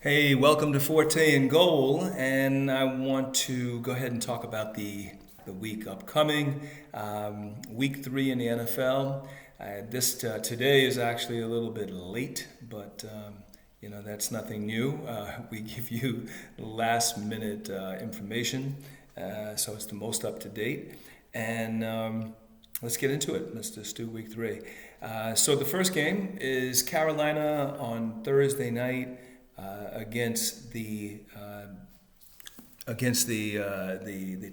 Hey, welcome to Forte and Goal, and I want to go ahead and talk about the week upcoming, week 3 in the NFL. Today is actually a little bit late, but that's nothing new. We give you last minute information, so it's the most up to date. And let's get into it. Let's just do week 3. So the first game is Carolina on Thursday night against the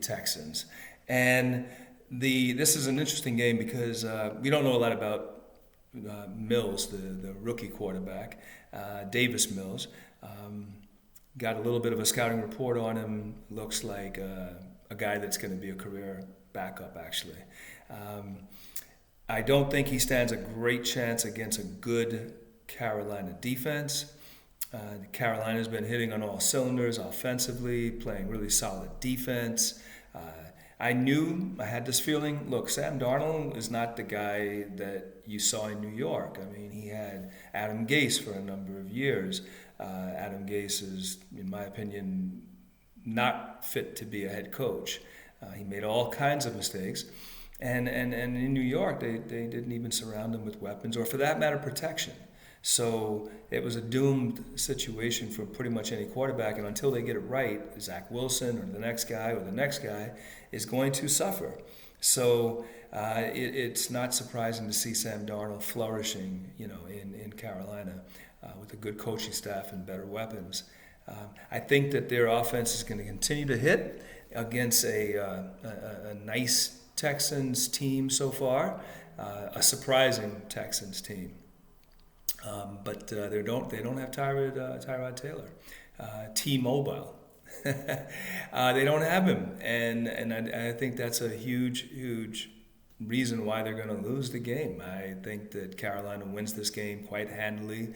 Texans, and this is an interesting game because we don't know a lot about Mills, the rookie quarterback, Davis Mills. Got a little bit of a scouting report on him. Looks like a guy that's going to be a career backup, actually. I don't think he stands a great chance against a good Carolina defense. Carolina's been hitting on all cylinders offensively, playing really solid defense. I had this feeling, look, Sam Darnold is not the guy that you saw in New York. I mean, he had Adam Gase for a number of years. Adam Gase is, in my opinion, not fit to be a head coach. He made all kinds of mistakes. And in New York, they didn't even surround him with weapons or, for that matter, protection. So it was a doomed situation for pretty much any quarterback, and until they get it right, Zach Wilson or the next guy is going to suffer. So it's not surprising to see Sam Darnold flourishing, in Carolina with a good coaching staff and better weapons. I think that their offense is going to continue to hit against a nice Texans team so far, a surprising Texans team. But they don't have Tyrod Taylor, T-Mobile. They don't have him, and I think that's a huge reason why they're going to lose the game. I think that Carolina wins this game quite handily.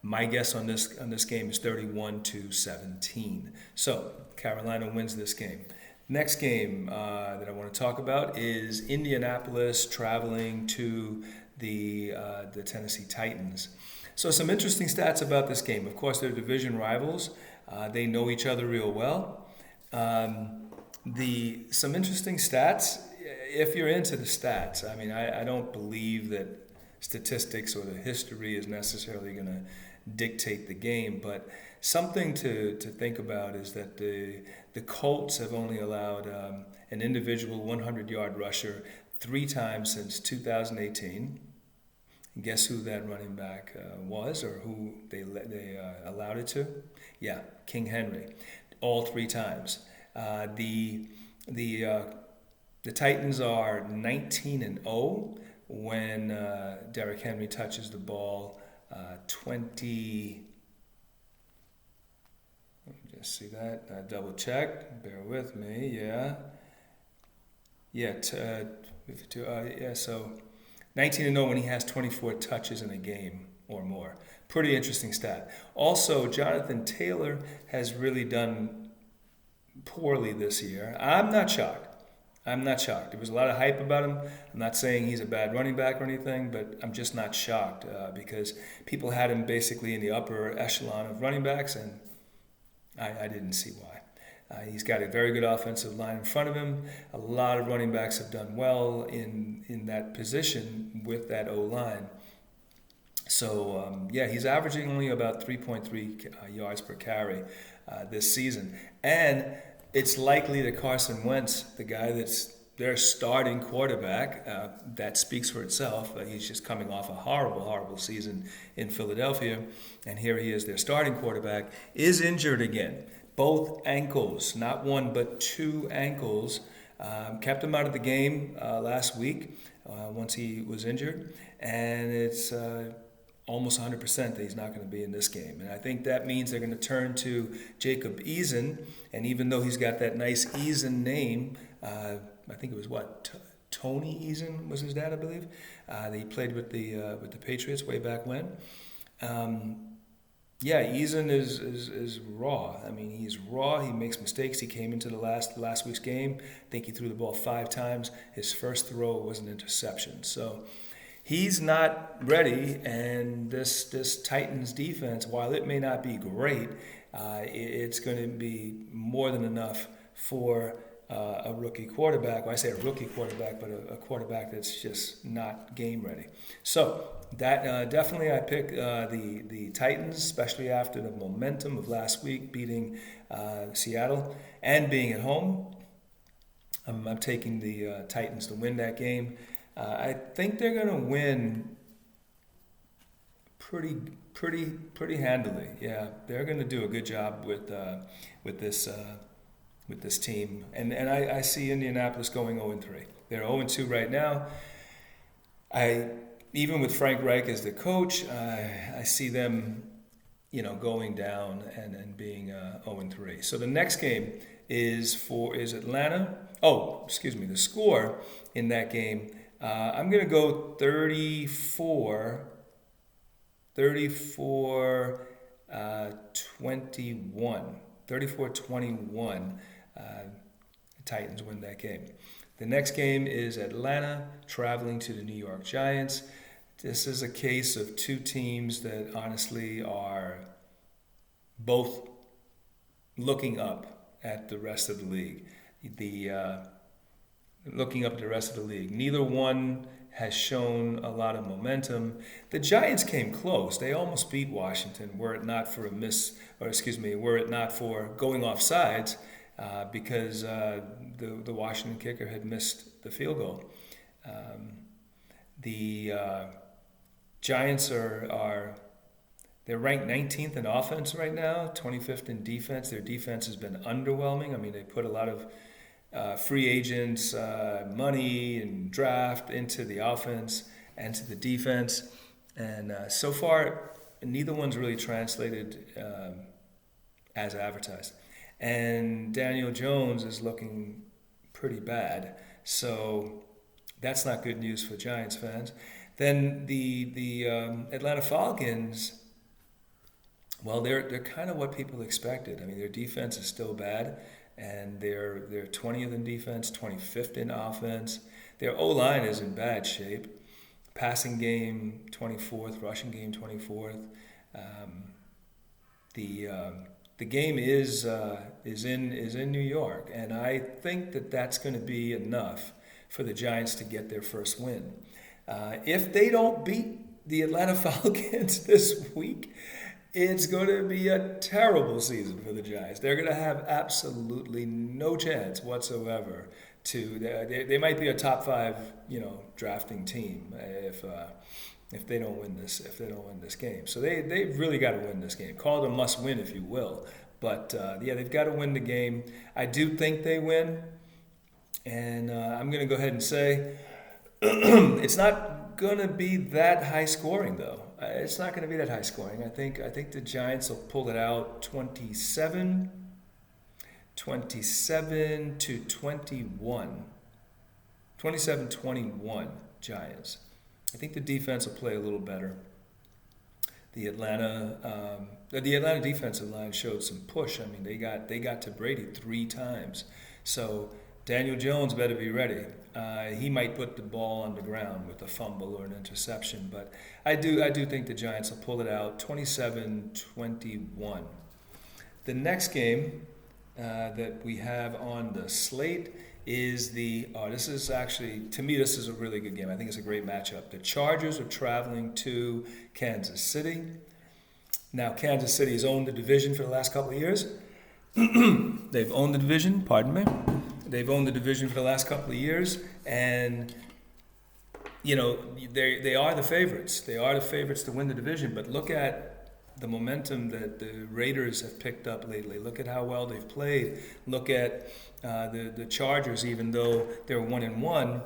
My guess on this game is 31-17. So Carolina wins this game. Next game that I want to talk about is Indianapolis traveling to the Tennessee Titans. So some interesting stats about this game. Of course, they're division rivals. They know each other real well. Some interesting stats, if you're into the stats. I mean, I don't believe that statistics or the history is necessarily going to dictate the game, but something to think about is that the Colts have only allowed an individual 100-yard rusher 3 times since 2018. Guess who that running back was, or who they allowed it to? Yeah, King Henry, all 3 times. The Titans are 19-0 when Derrick Henry touches the ball. 20. Let me just see that. Double check. Bear with me. Yeah. So 19-0 when he has 24 touches in a game or more. Pretty interesting stat. Also, Jonathan Taylor has really done poorly this year. I'm not shocked. There was a lot of hype about him. I'm not saying he's a bad running back or anything, but I'm just not shocked because people had him basically in the upper echelon of running backs, and I didn't see why. He's got a very good offensive line in front of him. A lot of running backs have done well in that position with that O-line. So, he's averaging only about 3.3 yards per carry this season. And it's likely that Carson Wentz, the guy that's their starting quarterback, that speaks for itself. He's just coming off a horrible season in Philadelphia. And here he is, their starting quarterback, is injured again. Both ankles, not one but 2 ankles. Kept him out of the game last week once he was injured. And it's almost 100% that he's not going to be in this game. And I think that means they're going to turn to Jacob Eason. And even though he's got that nice Eason name, I think it was Tony Eason was his dad, I believe. He played with the Patriots way back when. Eason is raw. I mean, he's raw. He makes mistakes. He came into the last week's game. I think he threw the ball 5 times. His first throw was an interception. So he's not ready, and this Titans defense, while it may not be great, it's going to be more than enough for a rookie quarterback. Well, I say a rookie quarterback, but a quarterback that's just not game ready. So that definitely I pick the Titans, especially after the momentum of last week beating Seattle and being at home. I'm taking the Titans to win that game. I think they're going to win pretty handily. Yeah, they're going to do a good job with this team, and I see Indianapolis going 0-3. They're 0-2 right now. Even with Frank Reich as the coach, I see them, going down and being 0-3. So the next game is Atlanta. Oh, excuse me. The score in that game, I'm going to go 34-21. 34-21. Titans win that game. The next game is Atlanta traveling to the New York Giants. This is a case of two teams that honestly are both looking up at the rest of the league. Looking up at the rest of the league. Neither one has shown a lot of momentum. The Giants came close. They almost beat Washington were it not for were it not for going off sides because the Washington kicker had missed the field goal. The Giants they're ranked 19th in offense right now, 25th in defense. Their defense has been underwhelming. I mean, they put a lot of free agents, money, and draft into the offense and to the defense. And so far, neither one's really translated as advertised. And Daniel Jones is looking pretty bad. So that's not good news for Giants fans. Then the Atlanta Falcons, well, they're kind of what people expected. I mean, their defense is still bad. And they're 20th in defense, 25th in offense. Their O-line is in bad shape. Passing game 24th, rushing game 24th. The game is in New York, and I think that's going to be enough for the Giants to get their first win. If they don't beat the Atlanta Falcons this week, it's going to be a terrible season for the Giants. They're going to have absolutely no chance whatsoever they might be a top 5, drafting team if they don't win this game. So they've really got to win this game. Call it a must win if you will. But they've got to win the game. I do think they win. And I'm going to go ahead and say it's not going to be that high scoring though. It's not going to be that high scoring. I think the Giants will pull it out 27 to 21. 27-21 Giants. I think the defense will play a little better. The Atlanta defensive line showed some push. I mean, they got to Brady 3 times. So Daniel Jones better be ready. He might put the ball on the ground with a fumble or an interception, but I do think the Giants will pull it out 27-21. The next game that we have on the slate is this is actually, to me, this is a really good game. I think it's a great matchup. The Chargers are traveling to Kansas City. Now, Kansas City has owned the division for the last couple of years. They've owned the division, pardon me. They've owned the division for the last couple of years, and they are the favorites. They are the favorites to win the division. But look at the momentum that the Raiders have picked up lately. Look at how well they've played. Look at the Chargers. Even though they're 1-1,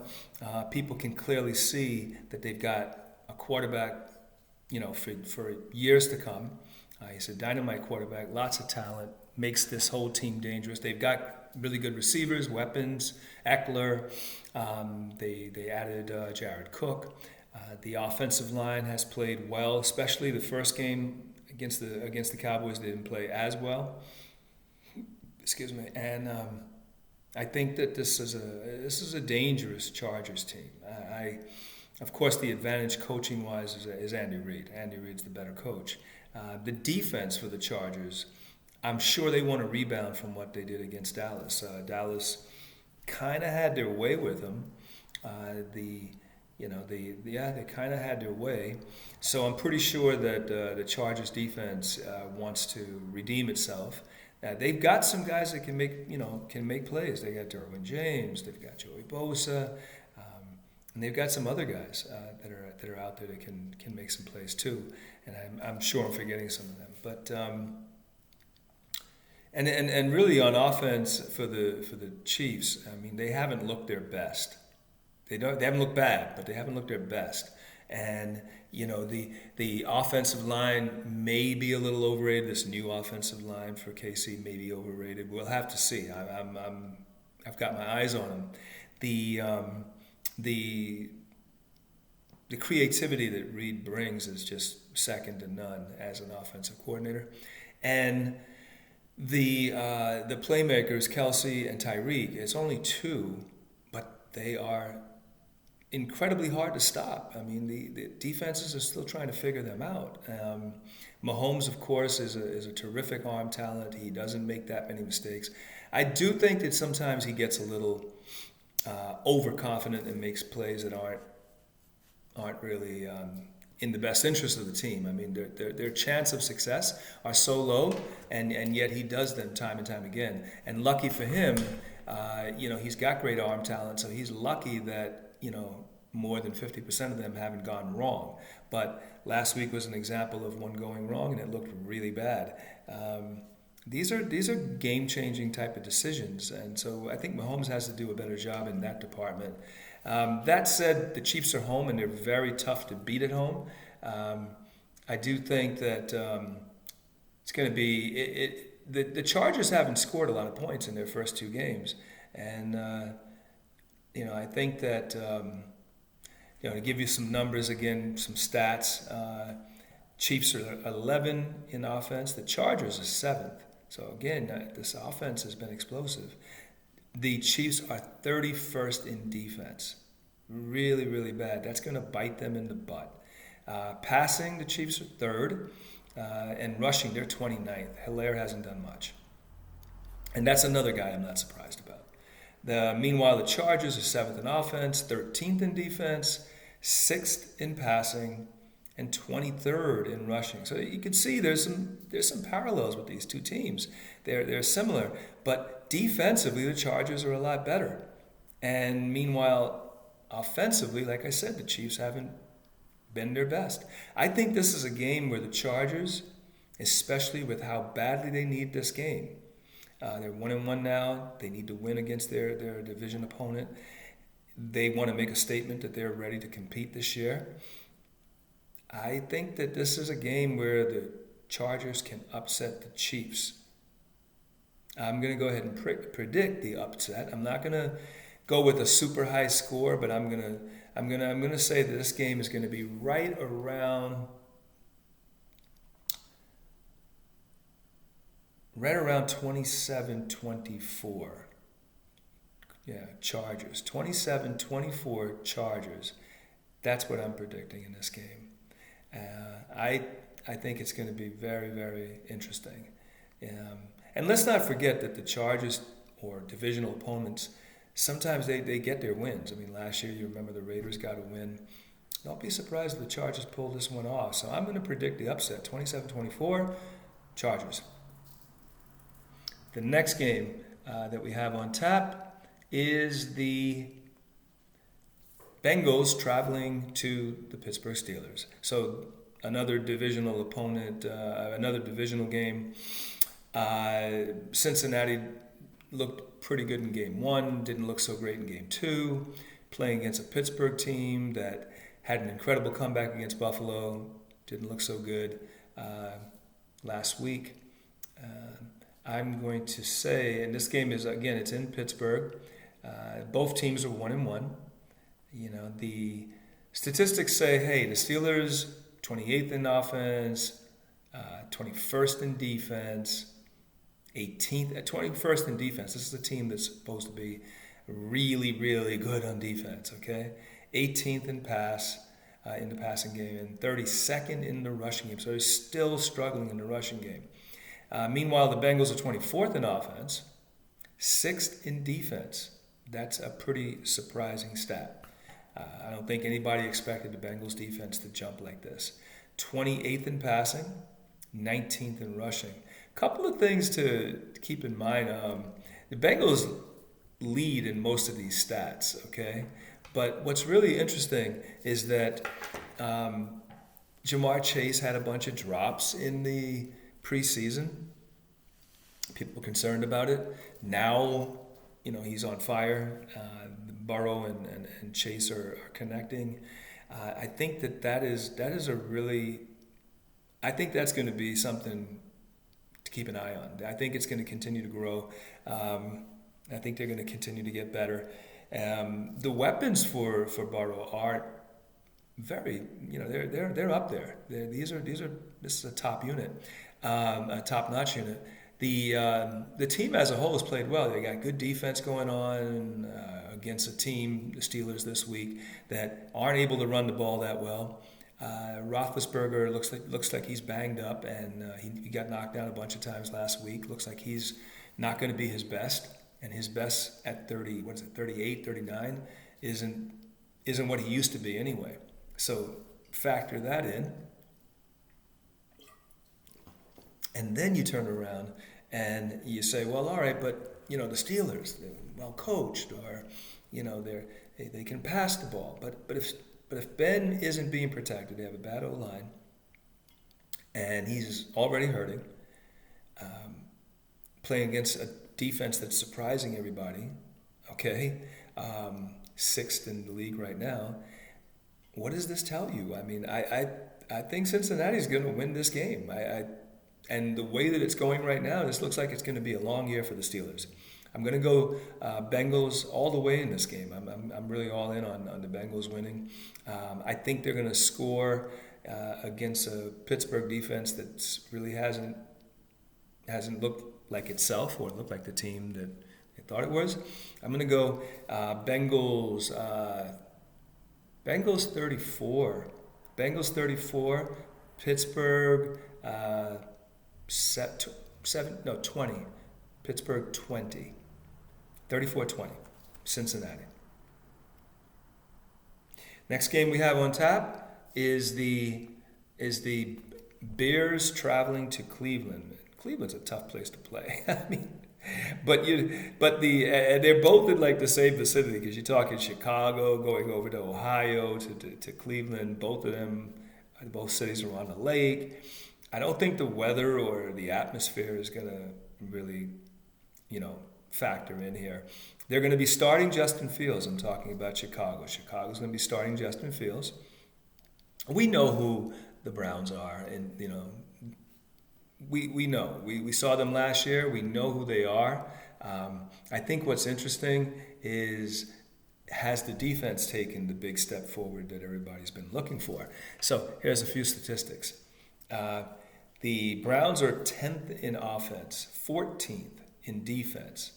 people can clearly see that they've got a quarterback, for years to come. He's a dynamite quarterback, lots of talent, makes this whole team dangerous. They've got really good receivers, weapons, Eckler. They added Jared Cook. The offensive line has played well, especially the first game against the Cowboys. They didn't play as well. Excuse me. And I think that this is a dangerous Chargers team. Of course, the advantage coaching-wise is Andy Reid. Andy Reid's the better coach. The defense for the Chargers, I'm sure they want to rebound from what they did against Dallas. Dallas kind of had their way with them. They kind of had their way. So I'm pretty sure that the Chargers defense wants to redeem itself. They've got some guys that can make plays. They got Derwin James. They've got Joey Bosa. And they've got some other guys that are out there that can make some plays too, and I'm sure I'm forgetting some of them. But and really on offense for the Chiefs, I mean they haven't looked their best. They haven't looked bad, but they haven't looked their best. And the offensive line may be a little overrated. This new offensive line for KC may be overrated. We'll have to see. I've got my eyes on them. The creativity that Reid brings is just second to none as an offensive coordinator, and the playmakers Kelsey and Tyreek. It's only two, but they are incredibly hard to stop. I mean, the defenses are still trying to figure them out. Mahomes, of course, is a terrific arm talent. He doesn't make that many mistakes. I do think that sometimes he gets a little overconfident and makes plays that aren't really in the best interest of the team. I mean, their chance of success are so low, and yet he does them time and time again. And lucky for him, he's got great arm talent, so he's lucky that more than 50% of them haven't gone wrong. But last week was an example of one going wrong, and it looked really bad. These are game-changing type of decisions, and so I think Mahomes has to do a better job in that department. That said, the Chiefs are home, and they're very tough to beat at home. I do think that it's going to be the Chargers haven't scored a lot of points in their first two games, and I think that to give you some numbers again, some stats. Chiefs are 11 in offense. The Chargers are 7th. So again, this offense has been explosive. The Chiefs are 31st in defense. Really, really bad. That's going to bite them in the butt. Passing, the Chiefs are 3rd. And rushing, they're 29th. Hilaire hasn't done much. And that's another guy I'm not surprised about. Meanwhile, the Chargers are 7th in offense, 13th in defense, 6th in passing, and 23rd in rushing. So you can see there's some parallels with these two teams. They're similar, but defensively the Chargers are a lot better. And meanwhile, offensively, like I said, the Chiefs haven't been their best. I think this is a game where the Chargers, especially with how badly they need this game, they're 1-1 now. They need to win against their division opponent. They want to make a statement that they're ready to compete this year. I think that this is a game where the Chargers can upset the Chiefs. I'm going to go ahead and predict the upset. I'm not going to go with a super high score, but I'm going to say that this game is going to be right around 27-24. Yeah, Chargers. 27-24 Chargers. That's what I'm predicting in this game. I think it's going to be very, very interesting. And let's not forget that the Chargers or divisional opponents, sometimes they get their wins. I mean, last year, you remember the Raiders got a win. Don't be surprised if the Chargers pull this one off. So I'm going to predict the upset, 27-24, Chargers. The next game that we have on tap is the Bengals traveling to the Pittsburgh Steelers. So another divisional opponent, another divisional game. Cincinnati looked pretty good in game 1, didn't look so great in game 2, playing against a Pittsburgh team that had an incredible comeback against Buffalo, didn't look so good last week. I'm going to say, and this game is, again, it's in Pittsburgh. Both teams are 1-1. The statistics say, hey, the Steelers, 28th in offense, 21st in defense, 21st in defense. This is a team that's supposed to be really, really good on defense, okay? 18th in the passing game, and 32nd in the rushing game. So they're still struggling in the rushing game. Meanwhile, the Bengals are 24th in offense, 6th in defense. That's a pretty surprising stat. I don't think anybody expected the Bengals defense to jump like this. 28th in passing, 19th in rushing. Couple of things to keep in mind. The Bengals lead in most of these stats, okay? But what's really interesting is that Jamar Chase had a bunch of drops in the preseason. People were concerned about it. Now, he's on fire. Burrow and Chase are connecting. I think that is a really. I think that's going to be something to keep an eye on. I think it's going to continue to grow. I think they're going to continue to get better. The weapons for Burrow are very, they're up there. This is a top unit, a top-notch unit. The team as a whole has played well. They got good defense going on against a team, the Steelers this week, that aren't able to run the ball that well. Roethlisberger looks like he's banged up, and he got knocked down a bunch of times last week. Looks like he's not going to be his best, and his best at 38, 39 isn't what he used to be anyway. So factor that in. And then you turn around and you say, well, all right, but the Steelers, they're well coached, or they can pass the ball. But if Ben isn't being protected, they have a bad O-line, and he's already hurting, playing against a defense that's surprising everybody, okay, 6th in the league right now. What does this tell you? I mean, I think Cincinnati's going to win this game. And the way that it's going right now, this looks like it's going to be a long year for the Steelers. I'm going to go Bengals all the way in this game. I'm really all in on the Bengals winning. I think they're going to score against a Pittsburgh defense that really hasn't looked like itself, or looked like the team that they thought it was. I'm going to go Bengals 34. Bengals 34. Pittsburgh 20. Pittsburgh 20. 34-20. Cincinnati. Next game we have on tap is the Bears traveling to Cleveland. Cleveland's a tough place to play. I mean, they're both in like the same vicinity, because you're talking Chicago going over to Ohio to Cleveland. Both cities are on the lake. I don't think the weather or the atmosphere is going to really, factor in here. They're going to be starting Justin Fields. I'm talking about Chicago. Chicago's going to be starting Justin Fields. We know who the Browns are, and we know. We saw them last year. We know who they are. I think what's interesting is, has the defense taken the big step forward that everybody's been looking for? So here's a few statistics. The Browns are 10th in offense, 14th in defense,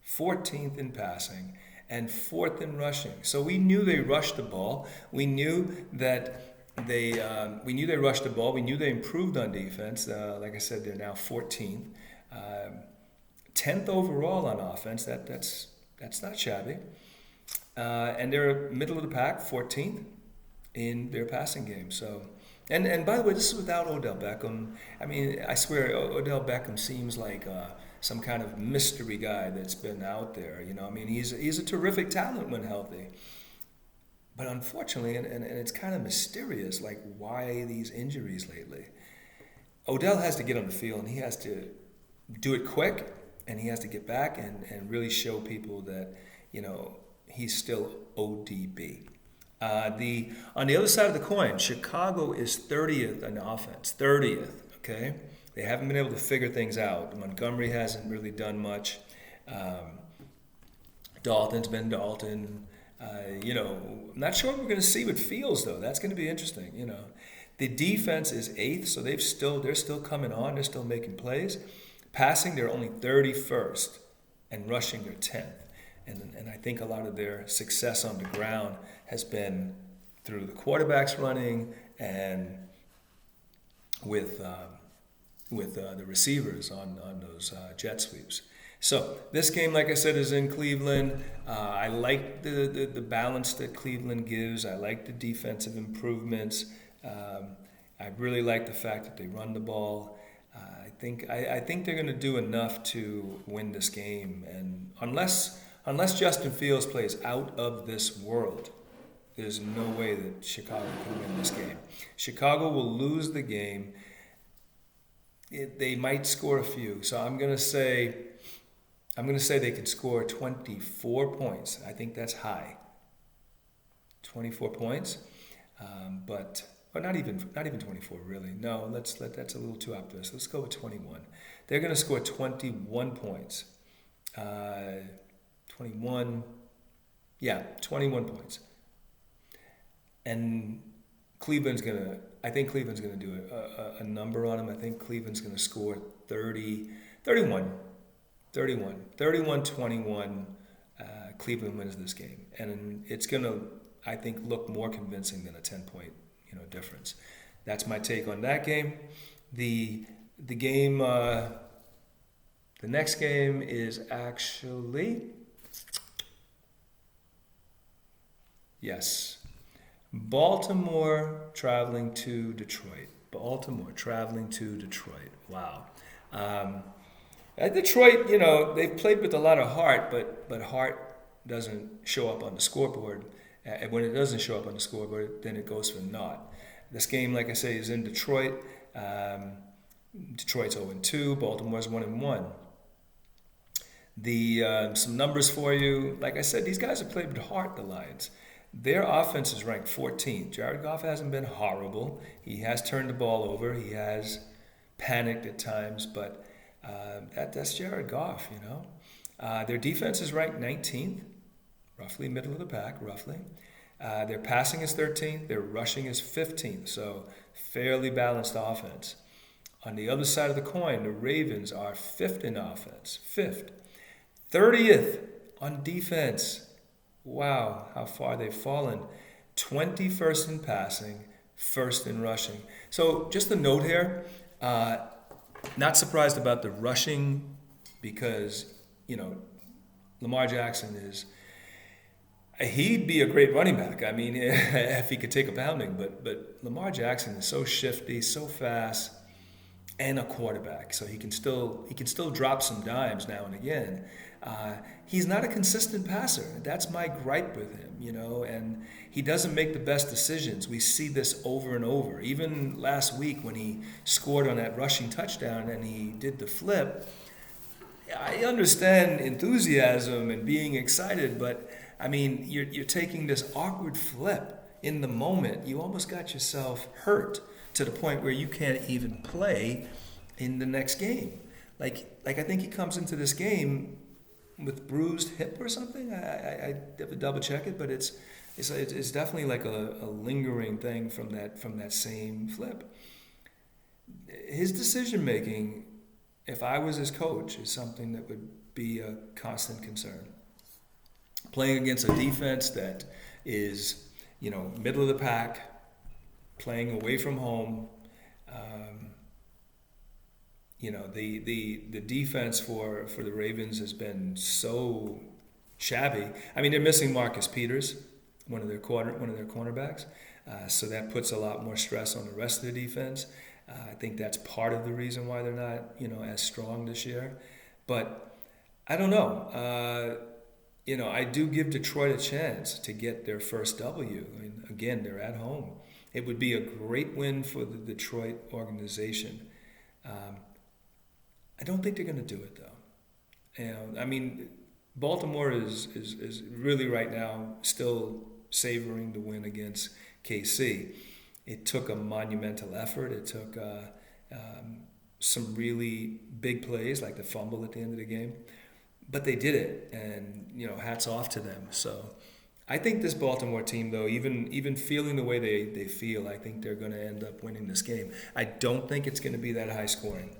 14th in passing, and 4th in rushing. So we knew they rushed the ball. We knew that they rushed the ball. We knew they improved on defense. Like I said, they're now 14th, 10th overall on offense. That's not shabby. And they're middle of the pack, 14th in their passing game. So. And by the way, this is without Odell Beckham. I mean, I swear, Odell Beckham seems like some kind of mystery guy that's been out there. I mean, he's a terrific talent when healthy. But unfortunately, and it's kind of mysterious, like, why these injuries lately? Odell has to get on the field, and he has to do it quick, and he has to get back and really show people that, he's still ODB. On the other side of the coin, Chicago is 30th in offense. 30th, okay? They haven't been able to figure things out. Montgomery hasn't really done much. Dalton's been Dalton. I'm not sure what we're going to see with Fields, though. That's going to be interesting, The defense is 8th, so they're still coming on. They're still making plays. Passing, they're only 31st, and rushing, they're 10th. And I think a lot of their success on the ground has been through the quarterbacks running and with the receivers on those jet sweeps. So this game, like I said, is in Cleveland. I like the balance that Cleveland gives. I like the defensive improvements. I really like the fact that they run the ball. I think they're going to do enough to win this game. And unless Justin Fields plays out of this world, there's no way that Chicago can win this game. Chicago will lose the game. They might score a few. So I'm going to say they could score 24 points. I think that's high. 24 points, or not even 24 really. No, that's a little too optimistic. Let's go with 21. They're going to score 21 points. 21 points. And I think Cleveland's going to do a number on them. I think Cleveland's going to score 31. 21. Cleveland wins this game, and it's going to, I think, look more convincing than a 10-point, difference. That's my take on that game. The game, the next game is actually, yes, Baltimore traveling to Detroit. Wow. Detroit, they've played with a lot of heart, but heart doesn't show up on the scoreboard. And when it doesn't show up on the scoreboard, then it goes for naught. This game, like I say, is in Detroit. Detroit's 0-2. Baltimore's 1-1. Some numbers for you. Like I said, these guys have played with heart, the Lions. Their offense is ranked 14th. Jared Goff hasn't been horrible. He has turned the ball over. He has panicked at times, but that's Jared Goff, Their defense is ranked 19th, roughly middle of the pack, roughly. Their passing is 13th. Their rushing is 15th, so fairly balanced offense. On the other side of the coin, the Ravens are 5th in offense, 5th. 30th on defense. Wow, how far they've fallen. 21st in passing, 1st in rushing. So just a note here, not surprised about the rushing because, Lamar Jackson he'd be a great running back. I mean, if he could take a pounding, but Lamar Jackson is so shifty, so fast, and a quarterback, so he can still drop some dimes now and again. He's not a consistent passer. That's my gripe with him, and he doesn't make the best decisions. We see this over and over. Even last week when he scored on that rushing touchdown and he did the flip, I understand enthusiasm and being excited, but I mean, you're taking this awkward flip in the moment. You almost got yourself hurt to the point where you can't even play in the next game. Like I think he comes into this game with bruised hip or something. I have to double check it, but it's definitely like a lingering thing from that same flip. His decision making, if I was his coach, is something that would be a constant concern. Playing against a defense that is, middle of the pack, playing away from home. The defense for the Ravens has been so shabby. I mean, they're missing Marcus Peters, one of their cornerbacks, so that puts a lot more stress on the rest of the defense. I think that's part of the reason why they're not, as strong this year. But I don't know. I do give Detroit a chance to get their first W. I mean, again, they're at home. It would be a great win for the Detroit organization. I don't think they're going to do it, though. I mean, Baltimore is really right now still savoring the win against KC. It took a monumental effort. It took some really big plays, like the fumble at the end of the game. But they did it, and, hats off to them. So I think this Baltimore team, though, even feeling the way they feel, I think they're going to end up winning this game. I don't think it's going to be that high scoring.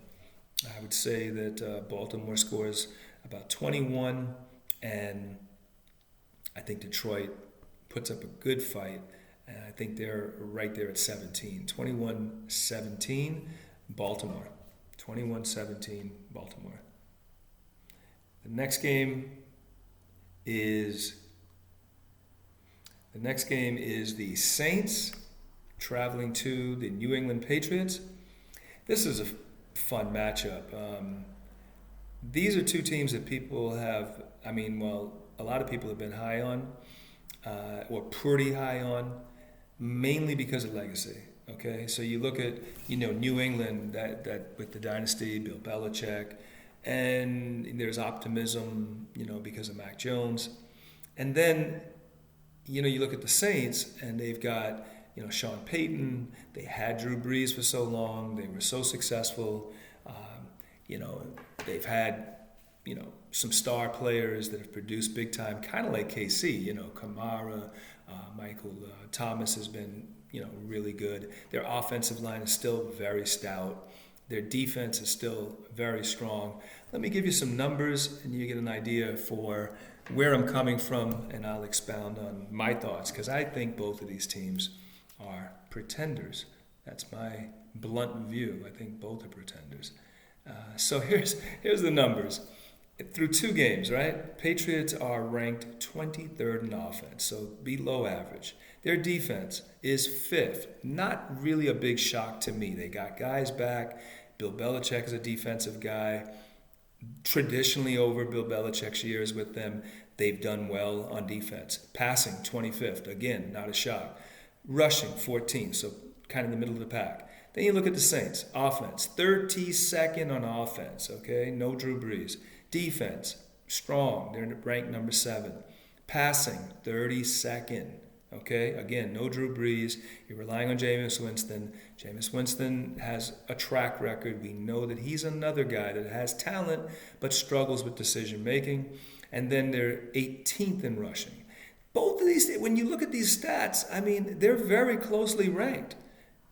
I would say that Baltimore scores about 21, and I think Detroit puts up a good fight, and I think they're right there at 17. 21-17, Baltimore. 21-17, Baltimore. The next game is the Saints traveling to the New England Patriots. This is a fun matchup. These are two teams that people have, a lot of people have been high on, or pretty high on, mainly because of legacy. Okay, so you look at New England that with the dynasty, Bill Belichick, and there's optimism because of Mac Jones, and then you look at the Saints and they've got Sean Payton. They had Drew Brees for so long. They were so successful. They've had some star players that have produced big time, kind of like KC. Kamara, Michael Thomas has been really good. Their offensive line is still very stout. Their defense is still very strong. Let me give you some numbers and you get an idea for where I'm coming from, and I'll expound on my thoughts, because I think both of these teams are pretenders. That's my blunt view. I think both are pretenders. So here's the numbers. Through 2 games, right? Patriots are ranked 23rd in offense, so below average. Their defense is 5th. Not really a big shock to me. They got guys back. Bill Belichick is a defensive guy. Traditionally, over Bill Belichick's years with them, they've done well on defense. Passing, 25th. Again, not a shock. Rushing, 14th, so kind of in the middle of the pack. Then you look at the Saints. Offense, 32nd on offense, okay? No Drew Brees. Defense, strong. They're ranked number 7. Passing, 32nd. Okay, again, no Drew Brees. You're relying on Jameis Winston. Jameis Winston has a track record. We know that he's another guy that has talent but struggles with decision making. And then they're 18th in rushing. Both of these, when you look at these stats, they're very closely ranked.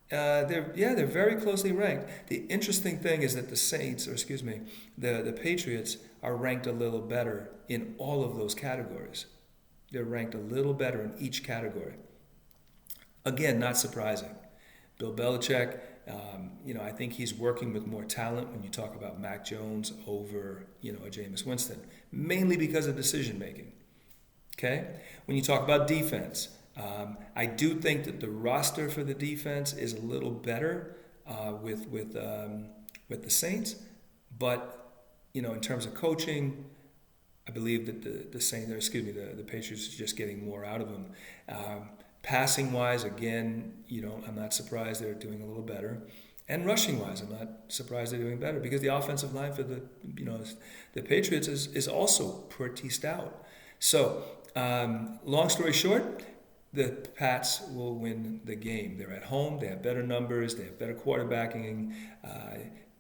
They're very closely ranked. The interesting thing is that the Patriots are ranked a little better in all of those categories. They're ranked a little better in each category. Again, not surprising. Bill Belichick, I think he's working with more talent when you talk about Mac Jones over, a Jameis Winston, mainly because of decision making. Okay? When you talk about defense, I do think that the roster for the defense is a little better with the Saints, but in terms of coaching, I believe that the Patriots are just getting more out of them. Passing wise, again, I'm not surprised they're doing a little better, and rushing wise, I'm not surprised they're doing better, because the offensive line for the Patriots is also pretty stout. So, long story short, the Pats will win the game. They're at home. They have better numbers. They have better quarterbacking,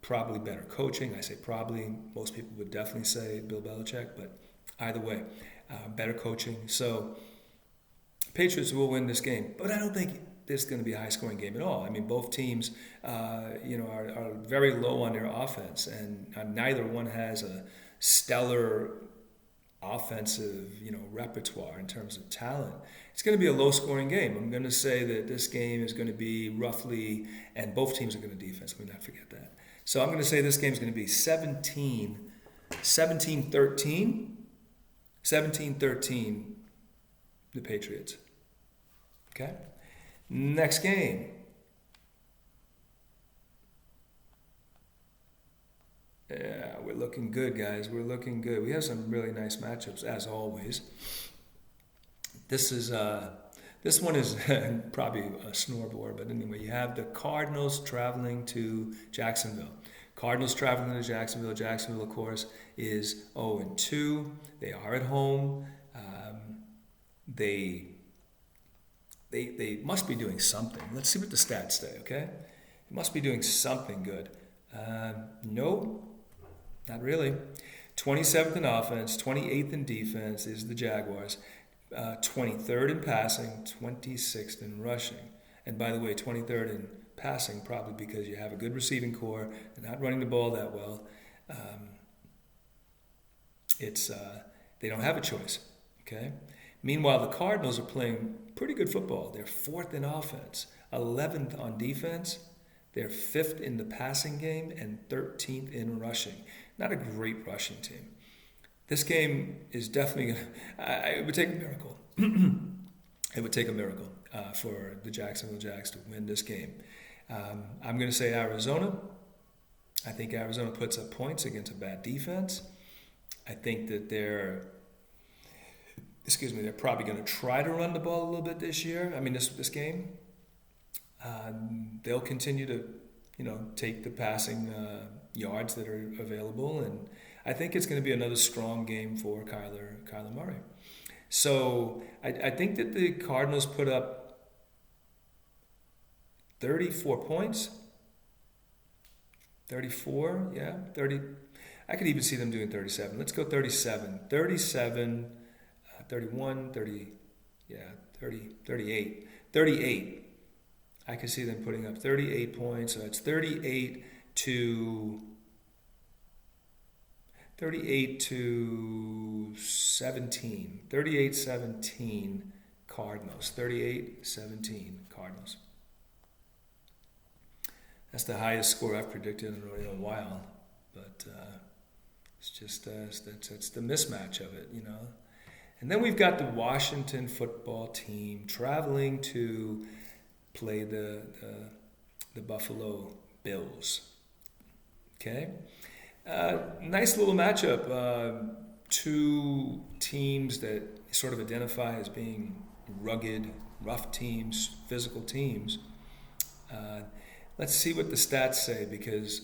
probably better coaching. I say probably. Most people would definitely say Bill Belichick, but either way, better coaching. So Patriots will win this game, but I don't think this is going to be a high-scoring game at all. Both teams, are very low on their offense, and neither one has a stellar offensive, repertoire in terms of talent. It's going to be a low-scoring game. I'm going to say that this game is going to be roughly, and both teams are going to defense. Let me not forget that. So I'm going to say this game is going to be 17-13, 17-13, the Patriots. Okay? Next game. Yeah, we're looking good, guys. We're looking good. We have some really nice matchups, as always. This one is probably a snorebore, but anyway, you have the Cardinals traveling to Jacksonville. Cardinals traveling to Jacksonville. Jacksonville, of course, is 0-2. They are at home. They must be doing something. Let's see what the stats say, okay? They must be doing something good. No, not really. 27th in offense, 28th in defense is the Jaguars. 23rd in passing, 26th in rushing. And by the way, 23rd in passing, probably because you have a good receiving core. They're not running the ball that well. They don't have a choice, okay? Meanwhile, the Cardinals are playing pretty good football. They're fourth in offense, 11th on defense. They're fifth in the passing game and 13th in rushing. Not a great rushing team. This game is definitely going to, it would take a miracle. It would take a miracle for the Jacksonville Jags to win this game. I'm going to say Arizona. I think Arizona puts up points against a bad defense. I think that they're probably going to try to run the ball a little bit this year. I mean, this game. They'll continue to, take the passing yards that are available, and I think it's going to be another strong game for Kyler Murray. So I think that the Cardinals put up 34 points. 34, yeah, 30. I could even see them doing 37. Let's go 37. 37, 31, 30, yeah, 30, 38. 38. I could see them putting up 38 points. So it's 38 to 17. 38-17 Cardinals. 38-17 Cardinals. That's the highest score I've predicted in a while, but it's just that's the mismatch of it, And then we've got the Washington football team traveling to play the Buffalo Bills. Okay, nice little matchup. Two teams that sort of identify as being rugged, rough teams, physical teams. Let's see what the stats say, because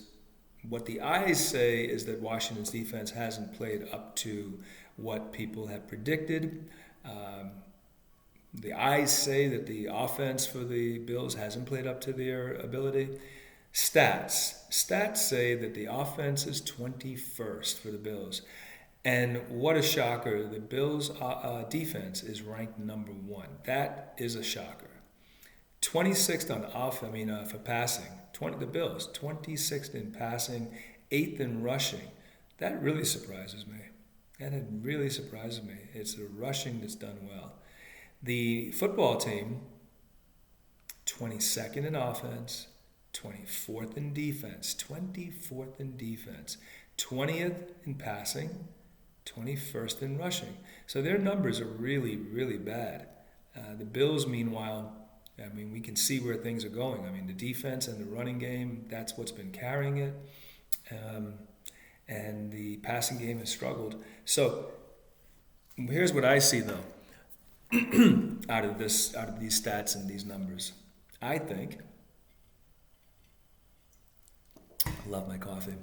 what the eyes say is that Washington's defense hasn't played up to what people have predicted. The eyes say that the offense for the Bills hasn't played up to their ability. Stats say that the offense is 21st for the Bills. And what a shocker. The Bills' defense is ranked number 1. That is a shocker. 26th on for passing. The Bills, 26th in passing, 8th in rushing. That really surprises me. It's the rushing that's done well. The football team, 22nd in offense, 24th in defense, 20th in passing, 21st in rushing. So their numbers are really, really bad. The Bills, meanwhile, we can see where things are going. The defense and the running game, that's what's been carrying it. And the passing game has struggled. So here's what I see, though, out of these stats and these numbers. I think, I love my coffee.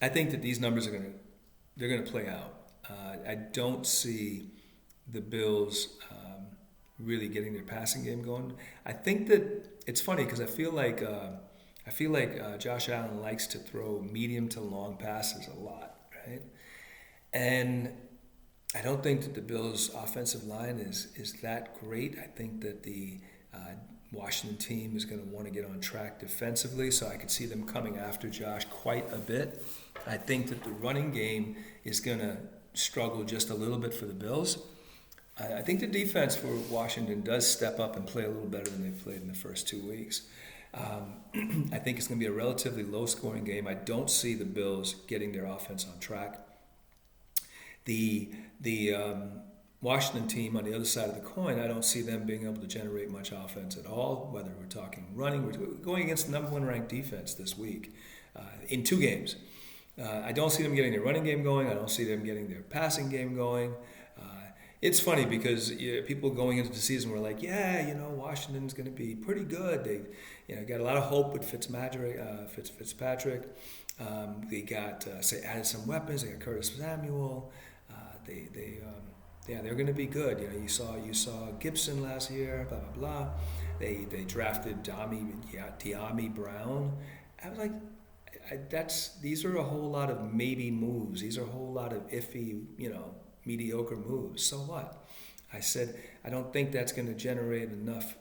I think that these numbers are going to play out. I don't see the Bills really getting their passing game going. I think that it's funny because I feel like Josh Allen likes to throw medium to long passes a lot, right? And I don't think that the Bills' offensive line is that great. I think that the Washington team is going to want to get on track defensively, so I could see them coming after Josh quite a bit. I think that the running game is going to struggle just a little bit for the Bills. I think the defense for Washington does step up and play a little better than they've played in the first 2 weeks. I think it's going to be a relatively low-scoring game. I don't see the Bills getting their offense on track. The Washington team on the other side of the coin, I don't see them being able to generate much offense at all, whether we're talking running. We're going against the number 1 ranked defense this week in 2 games. I don't see them getting their running game going. I don't see them getting their passing game going. It's funny because people going into the season were like, Washington's going to be pretty good. They got a lot of hope with Fitzpatrick. They got added some weapons. They got Curtis Samuel. They're going to be good. You saw Gibson last year. Blah blah blah. They drafted De'Ami Brown. I was like, these are a whole lot of maybe moves. These are a whole lot of iffy, mediocre moves. So what? I said, I don't think that's going to generate enough,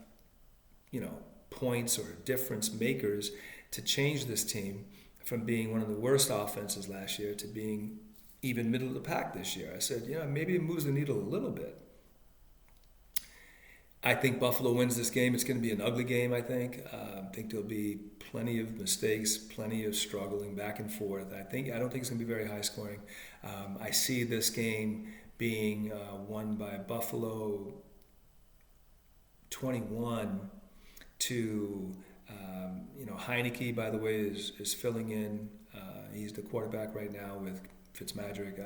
points or difference makers to change this team from being one of the worst offenses last year to being even middle of the pack this year. I said, maybe it moves the needle a little bit. I think Buffalo wins this game. It's going to be an ugly game, I think. I think there'll be plenty of mistakes, plenty of struggling back and forth. I don't think it's going to be very high scoring. I see this game being won by Buffalo 21 to, Heineke, by the way, is filling in. He's the quarterback right now with Fitzpatrick,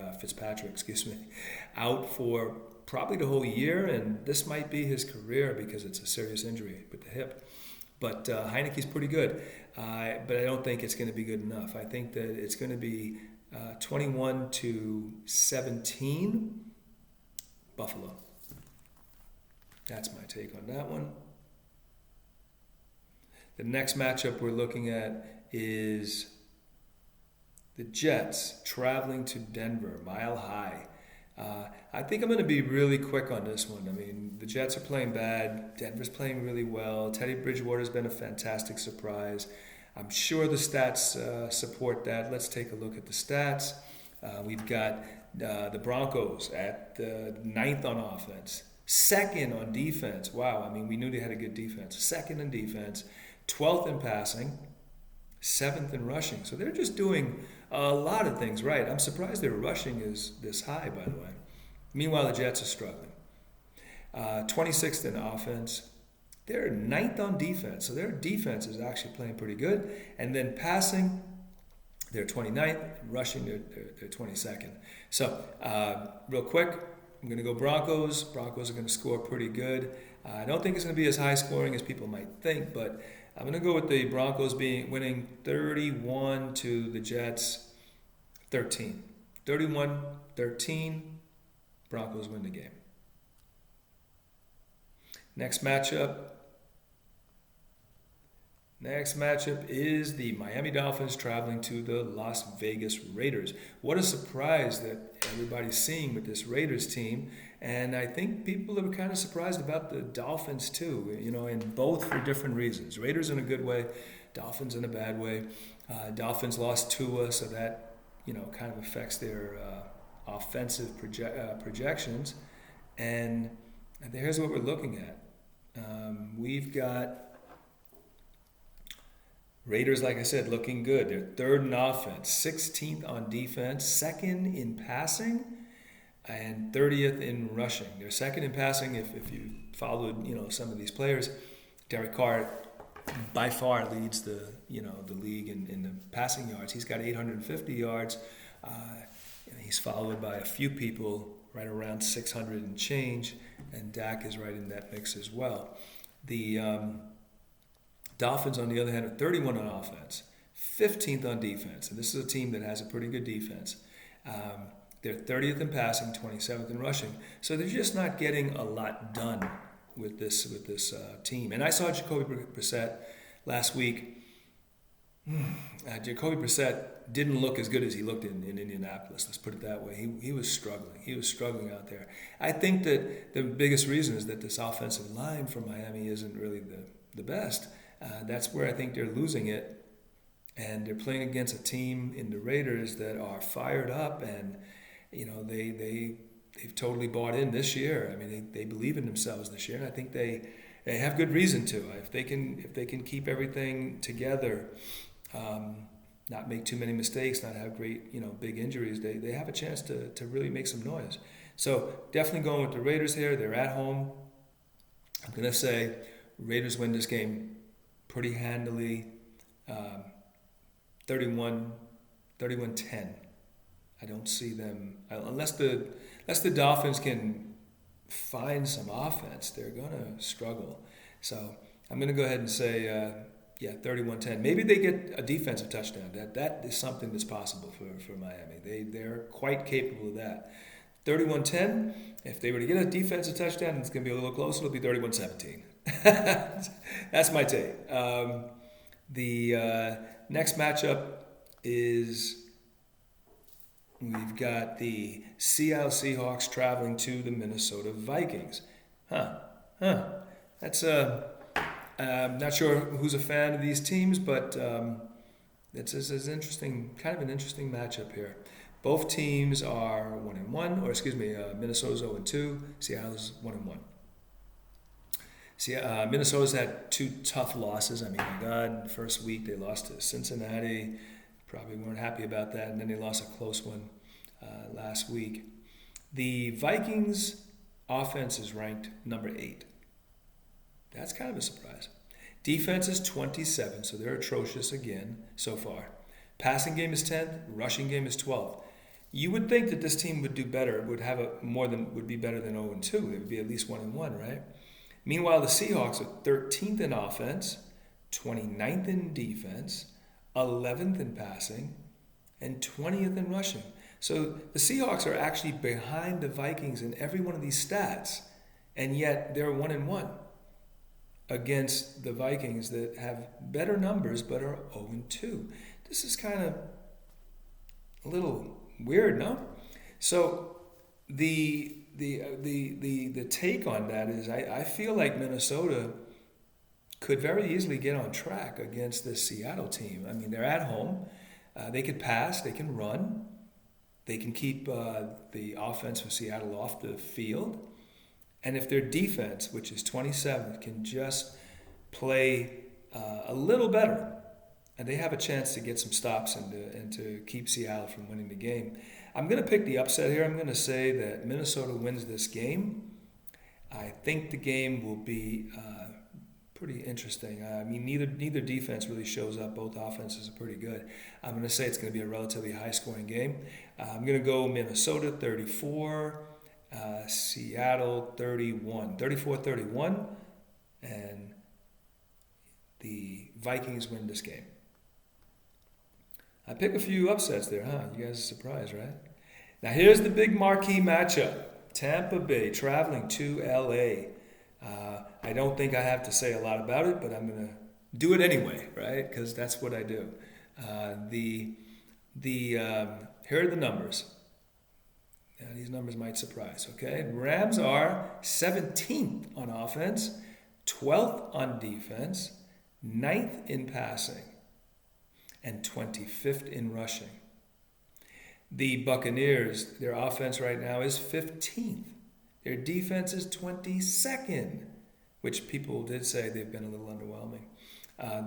out for probably the whole year, and this might be his career because it's a serious injury with the hip. But Heineke's pretty good, but I don't think it's going to be good enough. I think that it's going to be 21-17, Buffalo. That's my take on that one. The next matchup we're looking at is the Jets traveling to Denver, Mile High. I think I'm going to be really quick on this one. I mean, the Jets are playing bad. Denver's playing really well. Teddy Bridgewater's been a fantastic surprise. I'm sure the stats support that. Let's take a look at the stats. We've got the Broncos at 9th on offense, 2nd on defense. Wow, I mean, we knew they had a good defense. 2nd in defense, 12th in passing, 7th in rushing. So they're just doing a lot of things right. I'm surprised their rushing is this high, by the way. Meanwhile, the Jets are struggling. 26th in offense. They're 9th on defense. So their defense is actually playing pretty good. And then passing, they're 29th. Rushing, they're 22nd. So real quick, I'm going to go Broncos. Broncos are going to score pretty good. I don't think it's going to be as high scoring as people might think, but I'm going to go with the Broncos winning 31 to the Jets 13. 31-13, Broncos win the game. Next matchup is the Miami Dolphins traveling to the Las Vegas Raiders. What a surprise that everybody's seeing with this Raiders team. And I think people are kind of surprised about the Dolphins too, and both for different reasons. Raiders in a good way, Dolphins in a bad way. Dolphins lost Tua, so that, kind of affects their offensive projections. And here's what we're looking at. We've got Raiders, like I said, looking good. They're 3rd in offense, 16th on defense, 2nd in passing, and 30th in rushing. They're 2nd in passing. If you followed, some of these players, Derek Carr by far leads the league in the passing yards. He's got 850 yards. He's followed by a few people right around 600 and change, and Dak is right in that mix as well. The Dolphins, on the other hand, are 31 on offense, 15th on defense, and this is a team that has a pretty good defense. They're 30th in passing, 27th in rushing, so they're just not getting a lot done with this team. And I saw Jacoby Brissett last week. Jacoby Brissett didn't look as good as he looked in Indianapolis. Let's put it that way. He was struggling. He was struggling out there. I think that the biggest reason is that this offensive line for Miami isn't really the best. That's where I think they're losing it. And they're playing against a team in the Raiders that are fired up, and they've totally bought in this year. I mean, they believe in themselves this year, and I think they have good reason to. If they can keep everything together, not make too many mistakes, not have great big injuries, they have a chance to really make some noise. So definitely going with the Raiders here. They're at home. I'm gonna say Raiders win this game pretty handily, 31-10. I don't see them unless the Dolphins can find some offense. They're gonna struggle. So I'm gonna go ahead and say 31-10. Maybe they get a defensive touchdown. That is something that's possible for Miami. They're quite capable of that. 31-10. If they were to get a defensive touchdown, it's gonna be a little closer. It'll be 31-17. That's my take. The next matchup is we've got the Seattle Seahawks traveling to the Minnesota Vikings. That's I'm not sure who's a fan of these teams, but it's interesting, kind of an interesting matchup here. Both teams are 1-1, or excuse me, Minnesota's 0-2, Seattle's 1-1. See, Minnesota's had two tough losses. I mean, my God, first week they lost to Cincinnati. Probably weren't happy about that, and then they lost a close one last week. The Vikings offense is ranked number 8. That's kind of a surprise. Defense is 27, so they're atrocious again so far. Passing game is 10th, rushing game is 12th. You would think that this team would do better, would be better than 0-2. They would be at least 1-1, right? Meanwhile, the Seahawks are 13th in offense, 29th in defense, 11th in passing, and 20th in rushing. So the Seahawks are actually behind the Vikings in every one of these stats, and yet they're 1-1 against the Vikings that have better numbers but are 0-2. This is kind of a little weird, no? So the take on that is I feel like Minnesota could very easily get on track against this Seattle team. I mean, they're at home. They can pass. They can run. They can keep the offense from Seattle off the field. And if their defense, which is 27th, can just play a little better, and they have a chance to get some stops and to keep Seattle from winning the game. I'm going to pick the upset here. I'm going to say that Minnesota wins this game. I think the game will be pretty interesting. I mean, neither defense really shows up. Both offenses are pretty good. I'm going to say it's going to be a relatively high-scoring game. I'm going to go Minnesota 34, Seattle 31. 34-31, and the Vikings win this game. I pick a few upsets there, huh? You guys are surprised, right? Now here's the big marquee matchup. Tampa Bay traveling to L.A. I don't think I have to say a lot about it, but I'm going to do it anyway, right? Because that's what I do. Here are the numbers. Now, these numbers might surprise, okay? Rams are 17th on offense, 12th on defense, 9th in passing, and 25th in rushing. The Buccaneers, their offense right now is 15th. Their defense is 22nd, which people did say they've been a little underwhelming.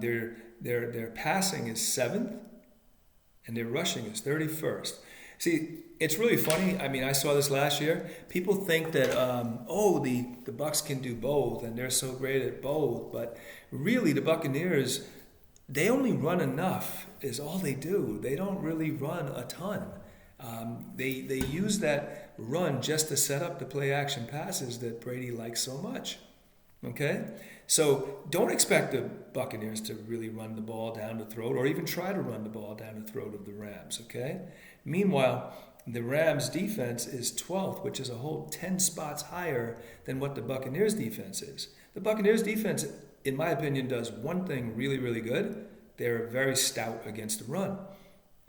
Their passing is 7th, and their rushing is 31st. See, it's really funny. I mean, I saw this last year. People think that, the Bucs can do both, and they're so great at both. But really, the Buccaneers, they only run enough is all they do. They don't really run a ton. They use that run just to set up the play-action passes that Brady likes so much. Okay? So don't expect the Buccaneers to really run the ball down the throat or even try to run the ball down the throat of the Rams. Okay? Meanwhile, the Rams' defense is 12th, which is a whole 10 spots higher than what the Buccaneers' defense is. The Buccaneers' defense, in my opinion, does one thing really, really good. They're very stout against the run.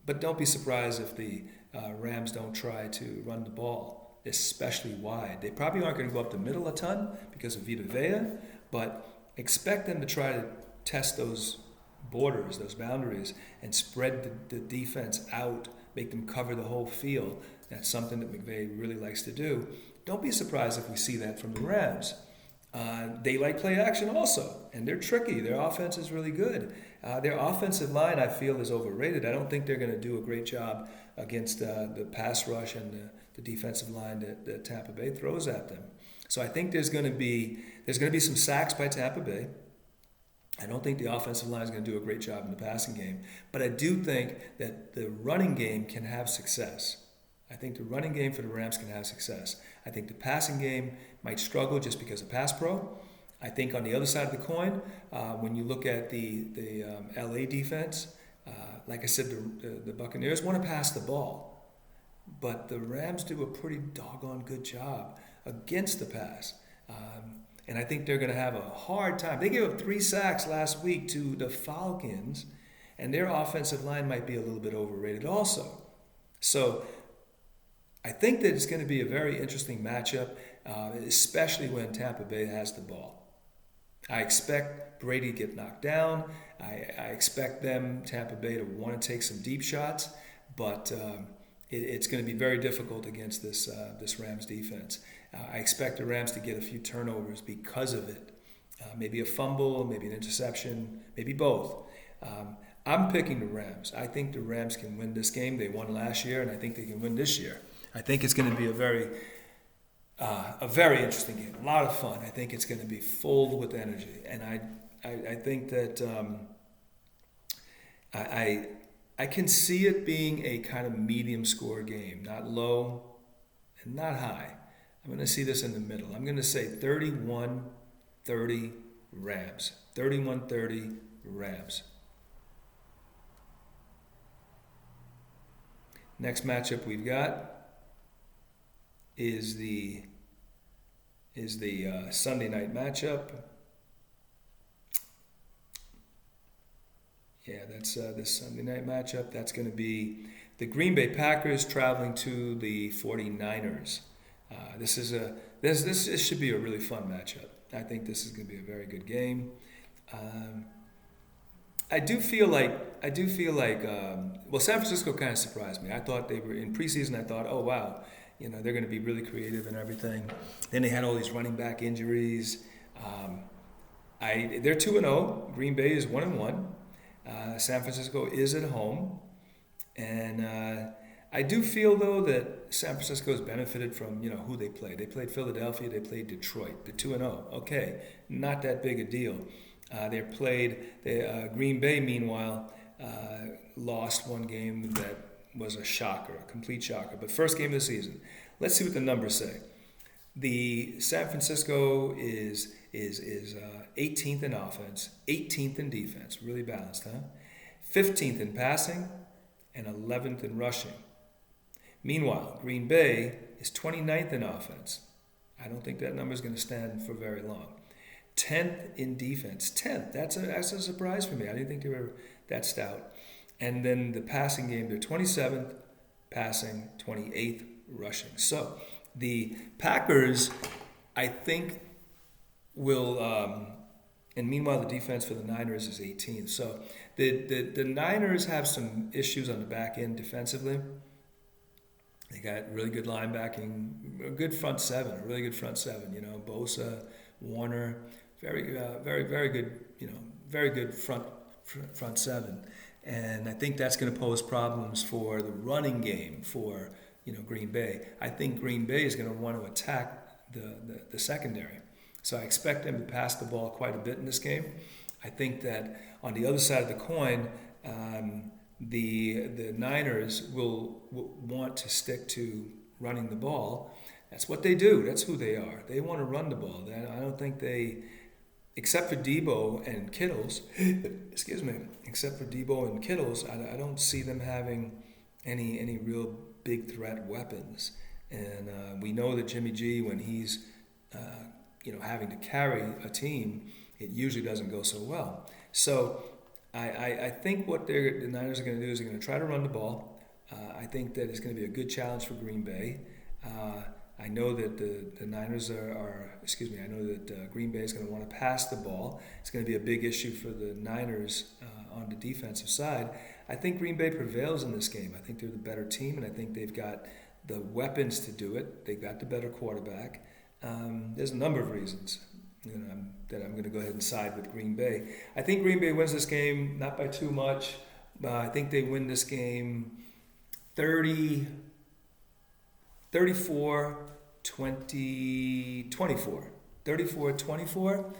But don't be surprised if the Rams don't try to run the ball, especially wide. They probably aren't going to go up the middle a ton because of Vita Vea, but expect them to try to test those borders, those boundaries, and spread the defense out, make them cover the whole field. That's something that McVay really likes to do. Don't be surprised if we see that from the Rams. They like play action also, and they're tricky. Their offense is really good. Their offensive line, I feel, is overrated. I don't think they're going to do a great job against the pass rush and the defensive line that Tampa Bay throws at them. So I think there's going to be some sacks by Tampa Bay. I don't think the offensive line is going to do a great job in the passing game, but I do think that the running game can have success. I think the running game for the Rams can have success. I think the passing game might struggle just because of pass pro. I think on the other side of the coin, when you look at the LA defense, like I said, the Buccaneers want to pass the ball, but the Rams do a pretty doggone good job against the pass. And I think they're going to have a hard time. They gave up 3 sacks last week to the Falcons, and their offensive line might be a little bit overrated also. So I think that it's going to be a very interesting matchup, especially when Tampa Bay has the ball. I expect Brady to get knocked down. I expect Tampa Bay, to want to take some deep shots, but it's going to be very difficult against this Rams defense. I expect the Rams to get a few turnovers because of it. Maybe a fumble, maybe an interception, maybe both. I'm picking the Rams. I think the Rams can win this game. They won last year, and I think they can win this year. I think it's going to be a very interesting game, a lot of fun. I think it's going to be full with energy, and I think that I can see it being a kind of medium score game, not low and not high. I'm going to see this in the middle. I'm going to say 31-30 Rams. 31-30 Rams. Next matchup we've got is the Sunday night matchup. Yeah, that's this Sunday night matchup. That's going to be the Green Bay Packers traveling to the 49ers. This should be a really fun matchup. I think this is going to be a very good game. I do feel like San Francisco kind of surprised me. I thought they were in preseason. I thought, oh wow, they're going to be really creative and everything. Then they had all these running back injuries. They're 2-0. Green Bay is 1-1. San Francisco is at home, and I do feel though that San Francisco has benefited from who they played. They played Philadelphia. They played Detroit. They're 2-0. Okay, not that big a deal. Green Bay, meanwhile, lost one game that was a shocker, a complete shocker. But first game of the season. Let's see what the numbers say. The San Francisco is 18th in offense, 18th in defense, really balanced, huh? 15th in passing, and 11th in rushing. Meanwhile, Green Bay is 29th in offense. I don't think that number is going to stand for very long. 10th in defense. 10th. That's a surprise for me. I didn't think they were that stout. And then the passing game, they're 27th passing, 28th rushing. So the Packers, I think, will, and meanwhile the defense for the Niners is 18th. So the Niners have some issues on the back end defensively. They got really good linebacking, a good front seven, a really good front seven. Bosa, Warner, very good. Very good front seven, and I think that's going to pose problems for the running game for Green Bay. I think Green Bay is going to want to attack the secondary, so I expect them to pass the ball quite a bit in this game. I think that on the other side of the coin, the Niners will want to stick to running the ball. That's what they do. That's who they are. They want to run the ball. I don't think they, except for Debo and Kittles, I don't see them having any real big threat weapons. And we know that Jimmy G, when he's having to carry a team, it usually doesn't go so well. So I think what the Niners are going to do is they're going to try to run the ball. I think that it's going to be a good challenge for Green Bay. I know that the Niners I know that Green Bay is going to want to pass the ball. It's going to be a big issue for the Niners on the defensive side. I think Green Bay prevails in this game. I think they're the better team, and I think they've got the weapons to do it. They've got the better quarterback. There's a number of reasons that I'm going to go ahead and side with Green Bay. I think Green Bay wins this game, not by too much, but I think they win this game 34-24, 34-24,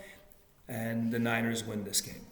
and the Niners win this game.